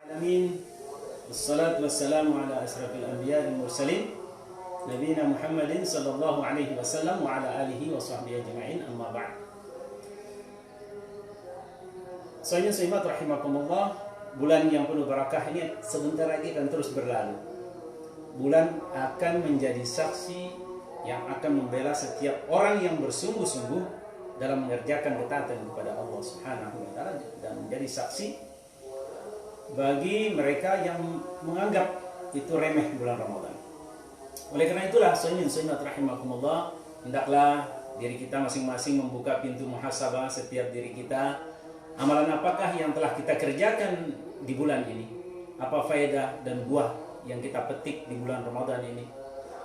Alamin. Wassalatu wassalamu ala asrafil anbiya wal mursalin nabiyina Muhammadin sallallahu alaihi wasallam wa ala alihi wa sahbihi ajma'in, amma ba'd. Soiman rahimakumullah, bulan yang penuh barakah ini sebentar lagi akan terus berlalu. Bulan akan menjadi saksi yang akan membela setiap orang yang bersungguh-sungguh dalam mengerjakan ketaatan kepada Allah Subhanahu wa taala, dan menjadi saksi bagi mereka yang menganggap itu remeh bulan Ramadan. Oleh karena itulah, soiman rahimakumullah, hendaklah diri kita masing-masing membuka pintu muhasabah setiap diri kita. Amalan apakah yang telah kita kerjakan di bulan ini? Apa faedah dan buah yang kita petik di bulan Ramadan ini?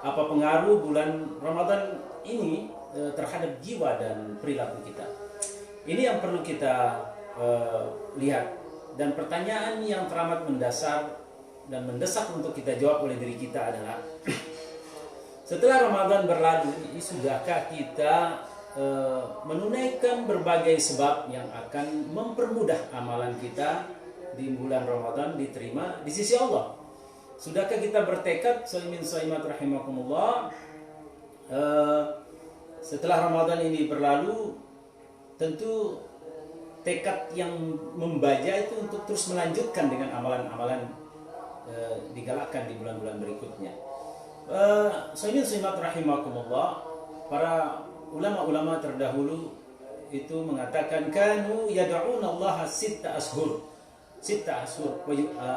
Apa pengaruh bulan Ramadan ini terhadap jiwa dan perilaku kita? Ini yang perlu kita lihat. Dan pertanyaan yang teramat mendasar dan mendesak untuk kita jawab oleh diri kita adalah, setelah Ramadan berlalu, sudahkah kita menunaikan berbagai sebab yang akan mempermudah amalan kita di bulan Ramadan diterima di sisi Allah? Sudahkah kita bertekad, soiman rahimakumullah, setelah Ramadan ini berlalu, tentu tekad yang membaja itu untuk terus melanjutkan dengan amalan-amalan digalakkan di bulan-bulan berikutnya. Soiman rahimakumullah, para ulama-ulama terdahulu itu mengatakan, kanu yad'una Allah sitta ashur wa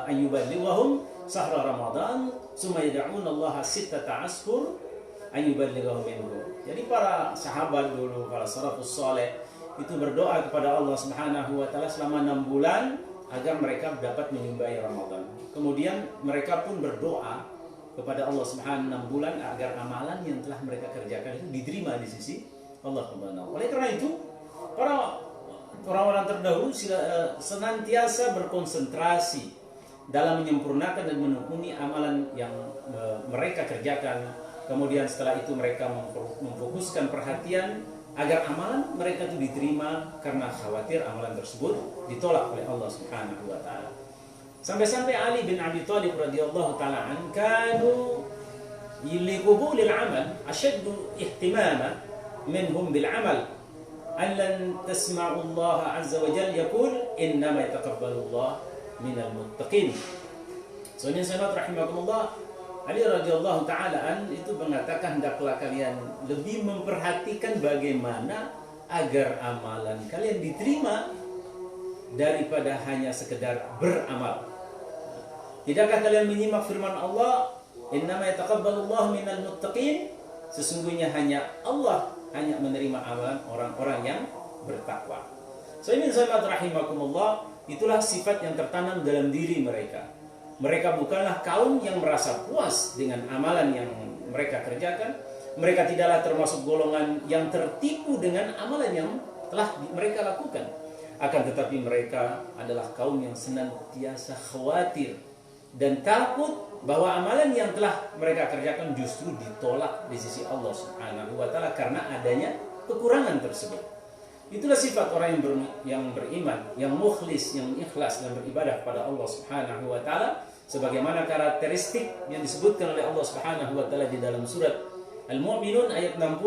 ayyuballighahum sahra Ramadan summa yad'una Allah sittata ashur ayyuballighahum minhu. Jadi para sahabat dulu, para salafus saleh itu berdoa kepada Allah Subhanahu wa taala selama 6 bulan agar mereka dapat menyambai Ramadan. Kemudian mereka pun berdoa kepada Allah Subhanahu 6 bulan agar amalan yang telah mereka kerjakan itu diterima di sisi Allah Subhanahu. Oleh karena itu, para orang-orang terdahulu senantiasa berkonsentrasi dalam menyempurnakan dan menekuni amalan yang mereka kerjakan. Kemudian setelah itu mereka memfokuskan perhatian agar amalan mereka itu diterima, karena khawatir amalan tersebut ditolak oleh Allah Subhanahu wa taala. Sampai-sampai Ali bin Abi Thalib radhiyallahu taala an kanu liqubulil amal ashaddu ihtimama minhum bil amal, allan tasma'u Allah azza wa jalla yaqul innama yataqabbalu Allah minal muttaqin. Saudara rahimakumullah, Ali radhiyallahu ta'ala an itu mengatakan, hendaklah kalian lebih memperhatikan bagaimana agar amalan kalian diterima daripada hanya sekedar beramal. Tidakkah kalian menyimak firman Allah, innama yataqabbalu Allah minal muttaqin, sesungguhnya hanya Allah hanya menerima amalan orang-orang yang bertakwa. Soiman rahimakumullah, itulah sifat yang tertanam dalam diri mereka. Mereka bukanlah kaum yang merasa puas dengan amalan yang mereka kerjakan. Mereka tidaklah termasuk golongan yang tertipu dengan amalan yang telah mereka lakukan. Akan tetapi mereka adalah kaum yang senantiasa khawatir dan takut bahwa amalan yang telah mereka kerjakan justru ditolak di sisi Allah Subhanahu wa taala karena adanya kekurangan tersebut. Itulah sifat orang yang beriman, yang mukhlis, yang ikhlas dan beribadah kepada Allah Subhanahu wa taala, sebagaimana karakteristik yang disebutkan oleh Allah Subhanahu wa taala di dalam surat Al-Mu'minun ayat 60,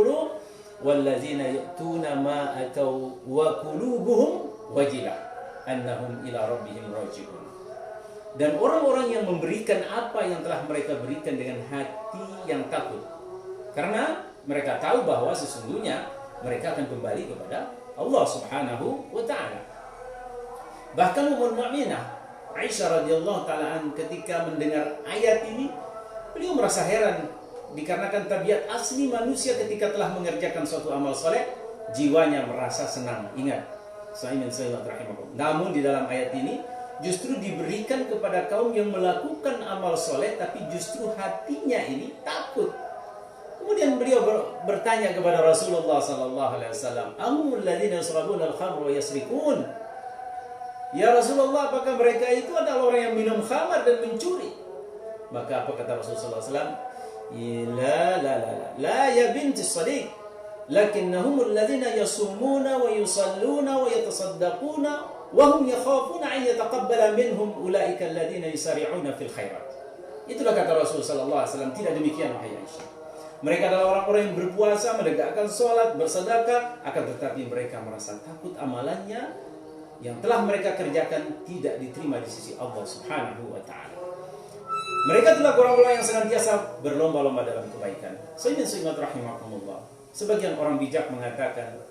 walladzina yu'tuna ma atau wa qulubuhum wajilah annahum ila rabbihim raji'un. Dan orang-orang yang memberikan apa yang telah mereka berikan dengan hati yang takut, karena mereka tahu bahwa sesungguhnya mereka akan kembali kepada Allah Subhanahu wa ta'ala. Bahkan Ummul Mu'minah Aisyah radhiyallahu ta'ala an ketika mendengar ayat ini, beliau merasa heran, dikarenakan tabiat asli manusia ketika telah mengerjakan suatu amal soleh, jiwanya merasa senang. Ingat, namun di dalam ayat ini justru diberikan kepada kaum yang melakukan amal soleh tapi justru hatinya ini takut. Kemudian beliau bertanya kepada Rasulullah sallallahu alaihi wasallam, "Amul ladzina yasrabuna al-khamra wa yasrikun?" Ya Rasulullah, apakah mereka itu adalah orang yang minum khamar dan mencuri? Maka apa kata Rasulullah sallallahu alaihi wasallam? La ya binti Shadiq, lakinnahumul ladzina yasumuna wa yusalluna wa yatasaddaquna wa hum yakhafuna an yataqabbala minhum ulaika alladzina yusari'una fil khairat. Itulah kata Rasul sallallahu alaihi wasallam, tidak demikian wahai Aisyah. Mereka adalah orang-orang yang berpuasa, menegakkan sholat, bersedekah, akan tetapi mereka merasa takut amalannya yang telah mereka kerjakan tidak diterima di sisi Allah Subhanahu wa taala. Mereka adalah orang-orang yang senantiasa berlomba-lomba dalam kebaikan. Sayyidina rahimakumullah. Sebagian orang bijak mengatakan,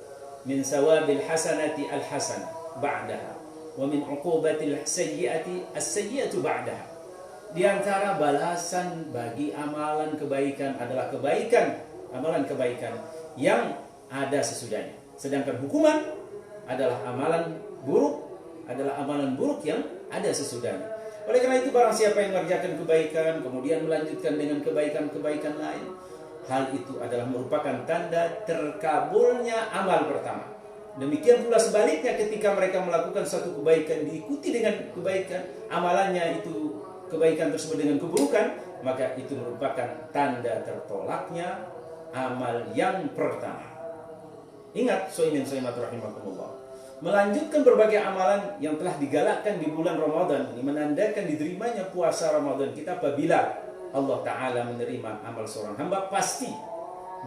min sawabil hasanati al-hasan ba'daha wa min uqubatil sayyiati as-sayyiatu ba'daha. Di antara balasan bagi amalan kebaikan adalah kebaikan, amalan kebaikan yang ada sesudahnya. Sedangkan hukuman adalah amalan buruk, adalah amalan buruk yang ada sesudahnya. Oleh karena itu, barang siapa yang mengerjakan kebaikan kemudian melanjutkan dengan kebaikan-kebaikan lain, hal itu adalah merupakan tanda terkabulnya amal pertama. Demikian pula sebaliknya, ketika mereka melakukan suatu kebaikan diikuti dengan kebaikan, amalannya itu kebaikan tersebut dengan keburukan, maka itu merupakan tanda tertolaknya amal yang pertama. Ingat, rahimakumullah, melanjutkan berbagai amalan yang telah digalakkan di bulan Ramadan ini menandakan diterimanya puasa Ramadan kita. Apabila Allah Ta'ala menerima amal seorang hamba, pasti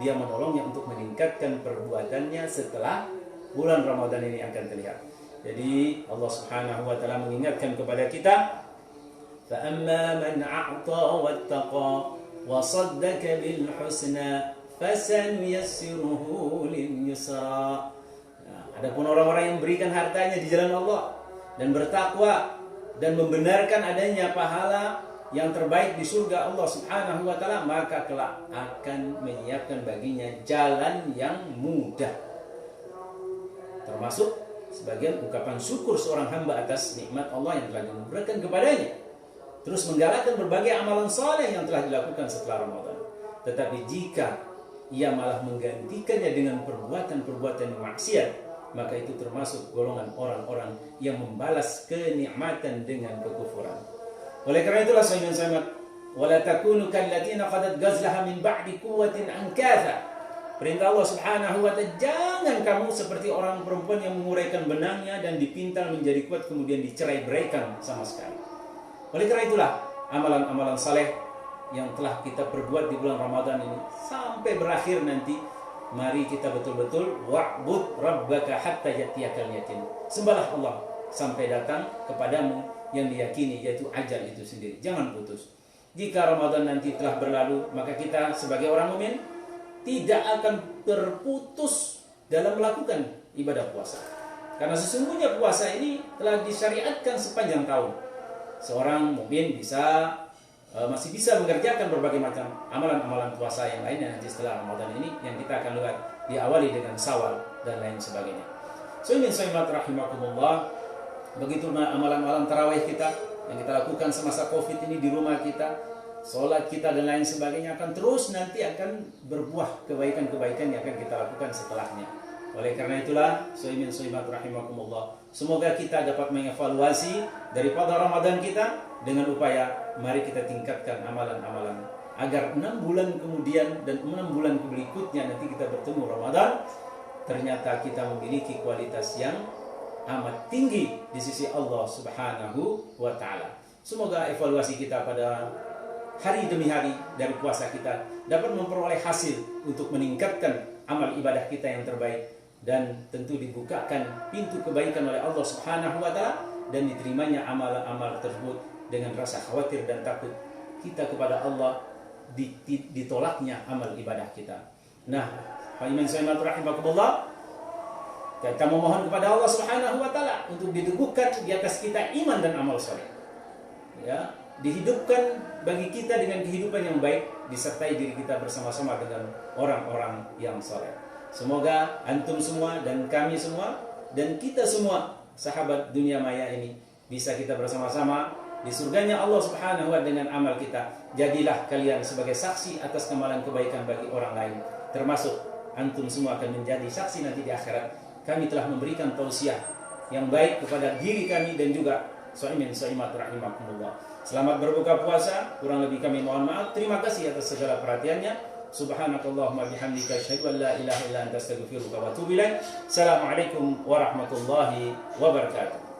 Dia menolongnya untuk meningkatkan perbuatannya setelah bulan Ramadan ini akan terlihat. Jadi Allah Subhanahu wa Ta'ala mengingatkan kepada kita, فَأَمَّا مَنْ أَعْطَى وَاتَّقَى وَصَدَّقَ بِالْحُسْنَى فَسَنُيَسِّرُهُ لِلْيُسْرَى. Adapun orang-orang yang berikan hartanya di jalan Allah dan bertakwa dan membenarkan adanya pahala yang terbaik di surga Allah Subhanahu wa Ta'ala, maka kelak akan menyiapkan baginya jalan yang mudah. Termasuk sebagian ungkapan syukur seorang hamba atas nikmat Allah yang telah diberikan kepadanya. Terus menggalakkan berbagai amalan saleh yang telah dilakukan setelah Ramadan. Tetapi jika ia malah menggantikannya dengan perbuatan-perbuatan maksiat, maka itu termasuk golongan orang-orang yang membalas kenikmatan dengan kekufuran. Oleh karena itulah sahabat-sahabat, wala takunu kallatina qadat ghazlaha min ba'di quwwatin ankatha. Perintah Allah Subhanahu wa Ta'ala, jangan kamu seperti orang perempuan yang menguraikan benangnya dan dipintal menjadi kuat kemudian dicerai-beraikan sama sekali. Oleh karena itulah amalan-amalan saleh yang telah kita perbuat di bulan Ramadan ini sampai berakhir nanti, mari kita betul-betul wa'bud rabbaka hatta yatiyakal yakin. Sembahlah Allah sampai datang kepadamu yang diyakini, yaitu ajal itu sendiri. Jangan putus. Jika Ramadan nanti telah berlalu, maka kita sebagai orang mukmin tidak akan terputus dalam melakukan ibadah puasa. Karena sesungguhnya puasa ini telah disyariatkan sepanjang tahun. Seorang mukmin masih bisa mengerjakan berbagai macam amalan-amalan puasa yang lainnya nanti setelah Ramadan ini, yang kita akan lihat diawali dengan Syawal dan lain sebagainya. Sahabat rahimakumullah, begitu amalan-amalan tarawih kita yang kita lakukan semasa Covid ini di rumah kita, sholat kita dan lain sebagainya akan terus nanti akan berbuah kebaikan-kebaikan yang akan kita lakukan setelahnya. Oleh karena itulah, sahabat rahimakumullah, semoga kita dapat mengevaluasi daripada Ramadan kita dengan upaya mari kita tingkatkan amalan-amalan agar 6 bulan kemudian dan 6 bulan berikutnya nanti kita bertemu Ramadan, ternyata kita memiliki kualitas yang amat tinggi di sisi Allah Subhanahu wa Ta'ala. Semoga evaluasi kita pada hari demi hari dari puasa kita dapat memperoleh hasil untuk meningkatkan amal ibadah kita yang terbaik, dan tentu dibukakan pintu kebaikan oleh Allah Subhanahu wa Ta'ala, dan diterimanya amal-amal tersebut dengan rasa khawatir dan takut kita kepada Allah, ditolaknya amal ibadah kita. Nah, hadirin sekalian rahimakumullah, kita memohon kepada Allah Subhanahu wa Ta'ala untuk diteguhkan di atas kita iman dan amal saleh. Ya, dihidupkan bagi kita dengan kehidupan yang baik, disertai diri kita bersama-sama dengan orang-orang yang saleh. Semoga antum semua dan kami semua dan kita semua sahabat dunia maya ini bisa kita bersama-sama di surganya Allah Subhanahu wa Ta'ala dengan amal kita. Jadilah kalian sebagai saksi atas kemalan kebaikan bagi orang lain, termasuk antum semua akan menjadi saksi nanti di akhirat. Kami telah memberikan tausiah yang baik kepada diri kami dan juga sa'imat rahimakumullah. Selamat berbuka puasa. Kurang lebih kami mohon maaf. Terima kasih atas segala perhatiannya. Subhanakallahumma bihamdika asyhadu an la ilaha illa anta astaghfiruka wa atubu ilaik. Assalamualaikum warahmatullahi wabarakatuh.